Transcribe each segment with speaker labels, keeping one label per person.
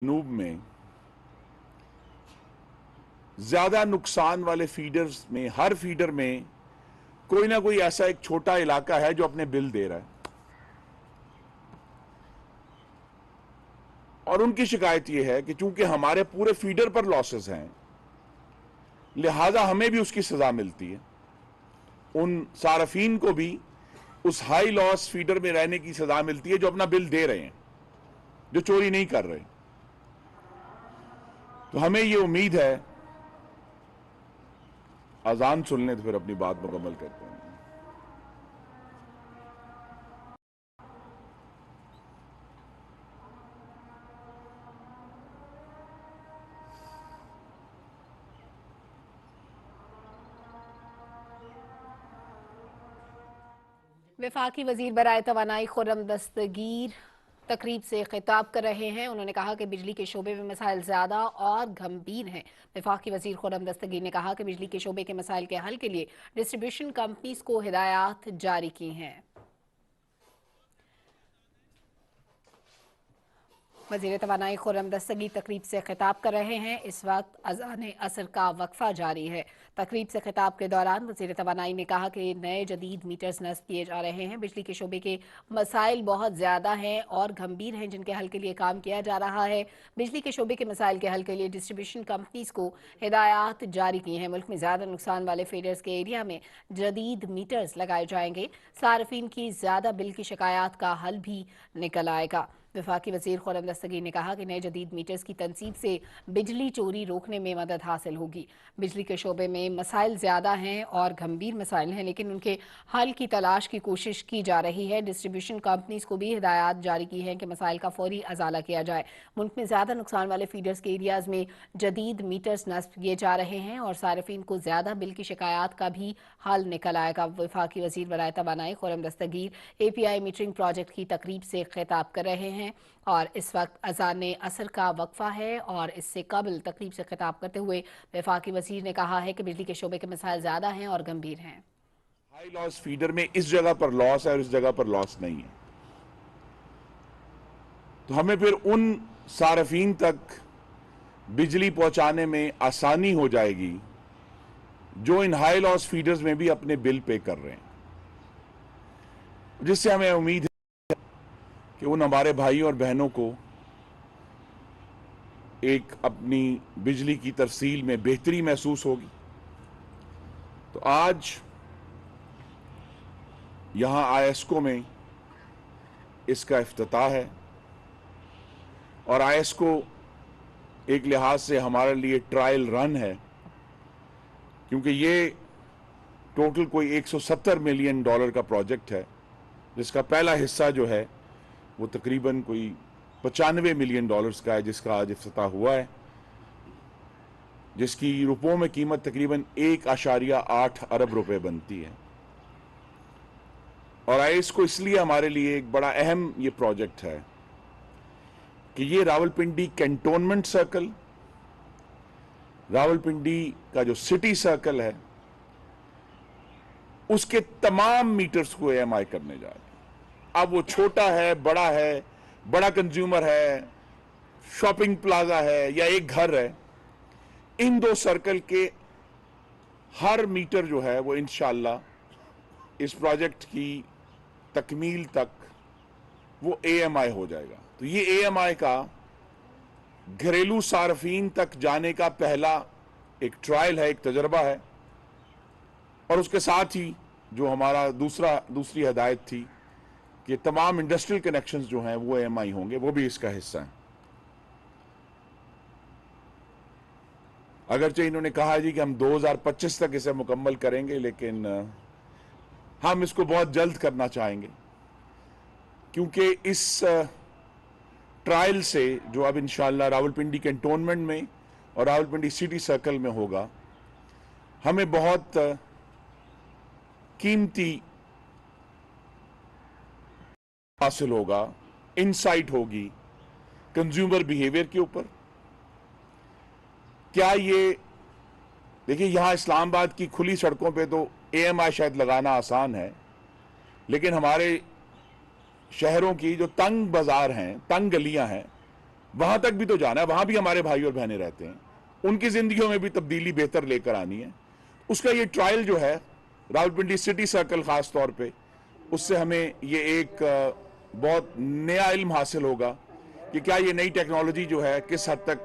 Speaker 1: जनूब में ज्यादा नुकसान वाले फीडर्स में हर फीडर में कोई ना कोई ऐसा एक छोटा इलाका है जो अपने बिल दे रहा है और उनकी शिकायत यह है कि चूंकि हमारे पूरे फीडर पर लॉसेस हैं, लिहाजा हमें भी उसकी सजा मिलती है। उन सारफीन को भी उस हाई लॉस फीडर में रहने की सजा मिलती है जो अपना बिल दे रहे हैं, जो चोरी नहीं कर रहे। तो हमें यह उम्मीद है, अजान सुन लें तो फिर अपनी बात मुकम्मल करते हैं।
Speaker 2: वफाकी वजीर बराए तवानाई खुर्रम दस्तगीर तकरीब से खिताब कर रहे हैं। उन्होंने कहा कि बिजली के शोबे में मसाइल ज़्यादा और गंभीर हैं। वफाकी वजीर खुर्रम दस्तगीर ने कहा कि बिजली के शोबे के मसाइल के हल के लिए डिस्ट्रीब्यूशन कंपनीज को हिदायत जारी की हैं। वज़ीर तवानाई खुर्रम दस्तगीर तकरीब से खिताब कर रहे हैं। इस वक्त अज़ान असर का वक्फा जारी है। तकरीब से खिताब के दौरान वज़ीर तवानाई ने कहा कि नए जदीद मीटर्स नस्ब किए जा रहे हैं। बिजली के शोबे के मसाइल बहुत ज़्यादा हैं और गंभीर हैं, जिनके हल के लिए काम किया जा रहा है। बिजली के शोबे के मसाइल के हल के लिए डिस्ट्रीब्यूशन कंपनीज को हिदायत जारी की हैं। मुल्क में ज़्यादा नुकसान वाले फीडर्स के एरिया में जदीद मीटर्स लगाए जाएंगे। सार्फिन की ज़्यादा बिल की शिकायत का हल भी निकल आएगा। वफाकी वज़ीर खुर्रम दस्तगीर ने कहा कि नए जदीद मीटर्स की तनसीब से बिजली चोरी रोकने में मदद हासिल होगी। बिजली के शोबे में मसाइल ज़्यादा हैं और गंभीर मसाइल हैं, लेकिन उनके हल की तलाश की कोशिश की जा रही है। डिस्ट्रीब्यूशन कंपनीज को भी हिदायत जारी की है कि मसाइल का फौरी अजाला किया जाए। मुल्क में ज़्यादा नुकसान वाले फीडर्स के एरियाज़ में जदीद मीटर्स नस्ब किए जा रहे हैं और सार्फिन को ज़्यादा बिल की शिकायत का भी हल निकल आएगा। वफाकी वज़ीर बराए तवानाई खुर्रम दस्तगीर API मीटरिंग प्रोजेक्ट की तकरीब से खिताब कर रहे हैं और इस वक्त अज़ान असर का वक्फा है। और इससे कबल तकरीब से खिताब करते हुए वफाकी वज़ीर ने कहा है कि बिजली के शोबे के मसाइल ज़्यादा हैं और गंभीर हैं।
Speaker 1: हाई लॉस फीडर में इस जगह पर लॉस है और इस जगह पर लॉस नहीं है, तो हमें फिर उन सारफीन तक बिजली पहुंचाने में आसानी हो जाएगी जो इन हाई लॉस फीडर्स में भी अपने बिल पे कर रहे हैं, जिससे हमें उम्मीद है कि उन हमारे भाई और बहनों को एक अपनी बिजली की तरसील में बेहतरी महसूस होगी। तो आज यहां आईएसको में इसका इफ्तिताह है और आईएसको एक लिहाज से हमारे लिए ट्रायल रन है, क्योंकि ये टोटल कोई $170 मिलियन का प्रोजेक्ट है, जिसका पहला हिस्सा जो है वो तकरीबन कोई $95 मिलियन का है, जिसका आज इफ्तिताह हुआ है, जिसकी रुपयों में कीमत तकरीबन 1.8 अरब रुपए बनती है। और इसको इसलिए हमारे लिए एक बड़ा अहम ये प्रोजेक्ट है कि ये रावलपिंडी कैंटोनमेंट सर्कल, रावलपिंडी का जो सिटी सर्कल है, उसके तमाम मीटर्स को AMI करने जा रहे हैं। अब वो छोटा है, बड़ा कंज्यूमर है, शॉपिंग प्लाजा है या एक घर है, इन दो सर्कल के हर मीटर जो है वो इंशाअल्लाह इस प्रोजेक्ट की तकमील तक वो AMI हो जाएगा। तो ये AMI का घरेलू सार्फिन तक जाने का पहला एक ट्रायल है, एक तजर्बा है। और उसके साथ ही जो हमारा दूसरी हिदायत थी कि तमाम इंडस्ट्रियल कनेक्शंस जो हैं वो AMI होंगे, वो भी इसका हिस्सा है। अगरचे इन्होंने कहा जी कि हम 2025 तक इसे मुकम्मल करेंगे, लेकिन हम इसको बहुत जल्द करना चाहेंगे, क्योंकि इस ट्रायल से जो अब इंशाअल्लाह रावलपिंडी कैंटोनमेंट में और रावलपिंडी सिटी सर्कल में होगा, हमें बहुत कीमती हासिल होगा, इनसाइट होगी कंज्यूमर बिहेवियर के ऊपर। क्या ये देखिए, यहां इस्लामाबाद की खुली सड़कों पे तो AMI शायद लगाना आसान है, लेकिन हमारे शहरों की जो तंग बाजार हैं, तंग गलियां हैं, वहां तक भी तो जाना है, वहां भी हमारे भाई और बहनें रहते हैं, उनकी जिंदगियों में भी तब्दीली बेहतर लेकर आनी है। उसका ये ट्रायल जो है रावलपिंडी सिटी सर्कल खास तौर पे, उससे हमें ये एक बहुत नया इल्म हासिल होगा कि क्या ये नई टेक्नोलॉजी जो है किस हद तक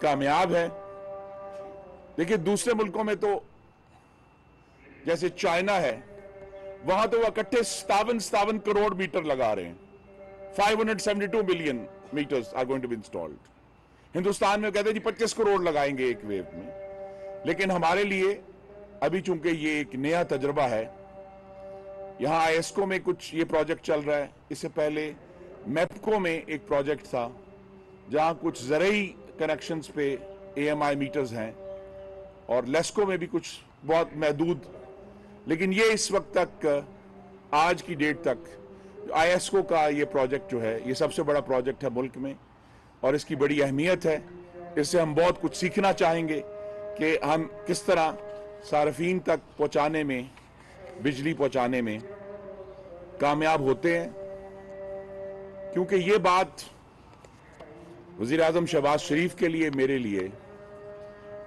Speaker 1: कामयाब है। देखिए दूसरे मुल्कों में तो जैसे चाइना है, वहां तो वो इकट्ठे 57 करोड़ मीटर लगा रहे हैं, 572 billion meters are going to be installed. Hindustan में कहते हैं जी 25 करोड़ लगाएंगे एक वेव में। लेकिन हमारे लिए अभी चूंकि ये एक नया तजर्बा है, यहां आईएसको में कुछ ये प्रोजेक्ट चल रहा है, इससे पहले मैपको में एक प्रोजेक्ट था जहां कुछ ज़रई कनेक्शंस पे एएमआई मीटर्स हैं, और लेस्को में भी कुछ बहुत महदूद। लेकिन ये इस वक्त तक, आज की डेट तक आईएसको का ये प्रोजेक्ट जो है ये सबसे बड़ा प्रोजेक्ट है मुल्क में, और इसकी बड़ी अहमियत है। इससे हम बहुत कुछ सीखना चाहेंगे कि हम किस तरह सार्फिन तक पहुंचाने में, बिजली पहुंचाने में कामयाब होते हैं। क्योंकि ये बात वज़ीर आज़म शहबाज शरीफ के लिए, मेरे लिए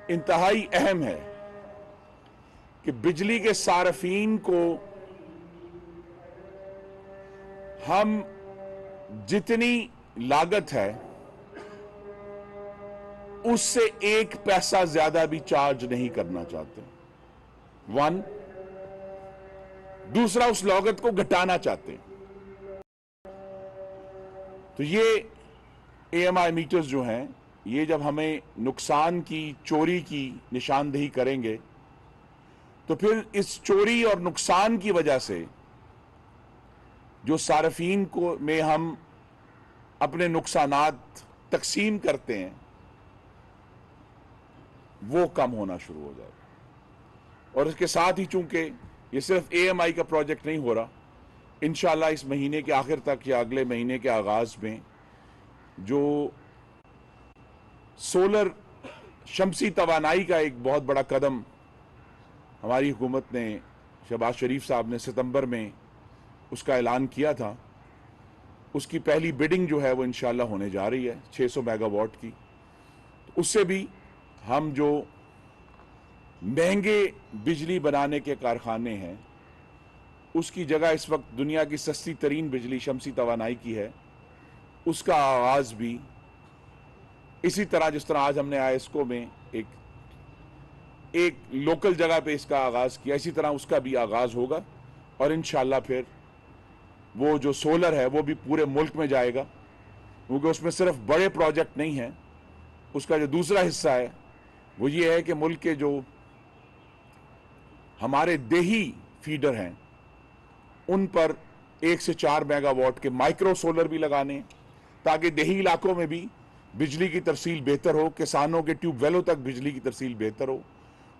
Speaker 1: इंतहाई अहम है कि बिजली के सार्फिन को हम जितनी लागत है उससे एक पैसा ज्यादा भी चार्ज नहीं करना चाहते, वन। दूसरा, उस लागत को घटाना चाहते हैं। तो ये एएमआई मीटर्स जो हैं, ये जब हमें नुकसान की, चोरी की निशानदेही करेंगे, तो फिर इस चोरी और नुकसान की वजह से जो सार्फिन को में हम अपने नुकसानात तकसीम करते हैं वो कम होना शुरू हो जाएगा। और इसके साथ ही चूंकि ये सिर्फ एएमआई का प्रोजेक्ट नहीं हो रहा, इंशाल्लाह इस महीने के आखिर तक या अगले महीने के आगाज में जो सोलर शमसी तवानाई का एक बहुत बड़ा कदम हमारी हुकूमत ने, शहबाज शरीफ साहब ने सितंबर में उसका ऐलान किया था, उसकी पहली बिडिंग जो है वो इंशाल्लाह होने जा रही है 600 मेगावाट की। तो उससे भी हम जो महंगे बिजली बनाने के कारखाने हैं, उसकी जगह इस वक्त दुनिया की सस्ती तरीन बिजली शमसी तवानाई की है, उसका आगाज भी इसी तरह, जिस तरह आज हमने आईएसको में एक लोकल जगह पे इसका आगाज किया, इसी तरह उसका भी आगाज होगा। और इंशाल्लाह फिर वो जो सोलर है वो भी पूरे मुल्क में जाएगा, क्योंकि उसमें सिर्फ बड़े प्रोजेक्ट नहीं है, उसका जो दूसरा हिस्सा है वो ये है कि मुल्क के जो हमारे देही फीडर हैं उन पर 1 से 4 मेगावाट के माइक्रो सोलर भी लगाने, ताकि देही इलाकों में भी बिजली की तरसील बेहतर हो, किसानों के ट्यूबवेलों तक बिजली की तरसील बेहतर हो,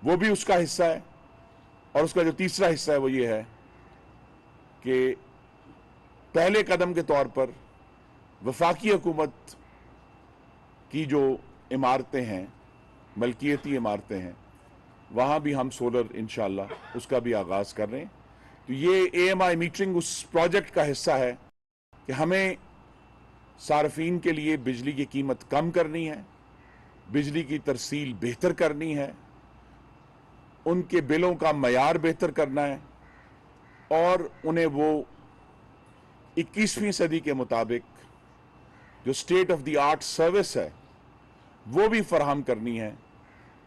Speaker 1: वो भी उसका हिस्सा है। और उसका जो तीसरा हिस्सा है वो ये है कि पहले कदम के तौर पर वफाकी हुकूमत की जो इमारतें हैं, मलकियती इमारतें हैं, वहाँ भी हम सोलर इंशाल्लाह उसका भी आगाज़ कर रहे हैं। तो ये एएमआई मीटरिंग उस प्रोजेक्ट का हिस्सा है कि हमें सार्फिन के लिए बिजली की कीमत कम करनी है, बिजली की तरसील बेहतर करनी है, उनके बिलों का मयार बेहतर करना है, और उन्हें वो 21वीं सदी के मुताबिक जो state of the art service है वो भी फराहम करनी है,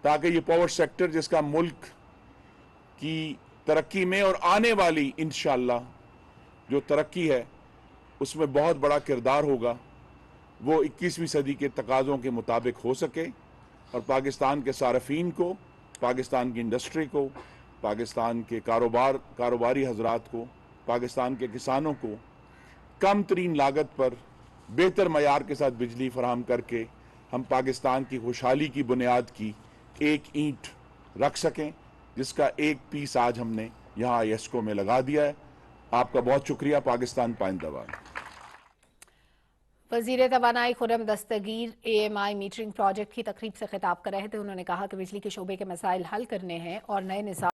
Speaker 1: ताकि ये पावर सेक्टर जिसका मुल्क की तरक्की में और आने वाली इंशाल्लाह जो तरक्की है उसमें बहुत बड़ा किरदार होगा, वो 21वीं सदी के तकाज़ों के मुताबिक हो सके, और पाकिस्तान के सार्फिन को, पाकिस्तान की इंडस्ट्री को, पाकिस्तान के कारोबारी हजरात को, पाकिस्तान के किसानों को कम तरीन लागत पर बेहतर मयार के साथ बिजली फराहम करके हम पाकिस्तान की खुशहाली की बुनियाद की एक ईंट रख सकें, जिसका एक पीस आज हमने यहाँ आईएसको में लगा दिया है। आपका बहुत शुक्रिया। पाकिस्तान पाइंदाबाद।
Speaker 2: वज़ीर तवानाई खुर्रम दस्तगीर एएमआई मीटरिंग प्रोजेक्ट की तकरीब से खिताब कर रहे थे। उन्होंने कहा कि बिजली के शोबे के मसाइल हल करने हैं और नए निज़ाम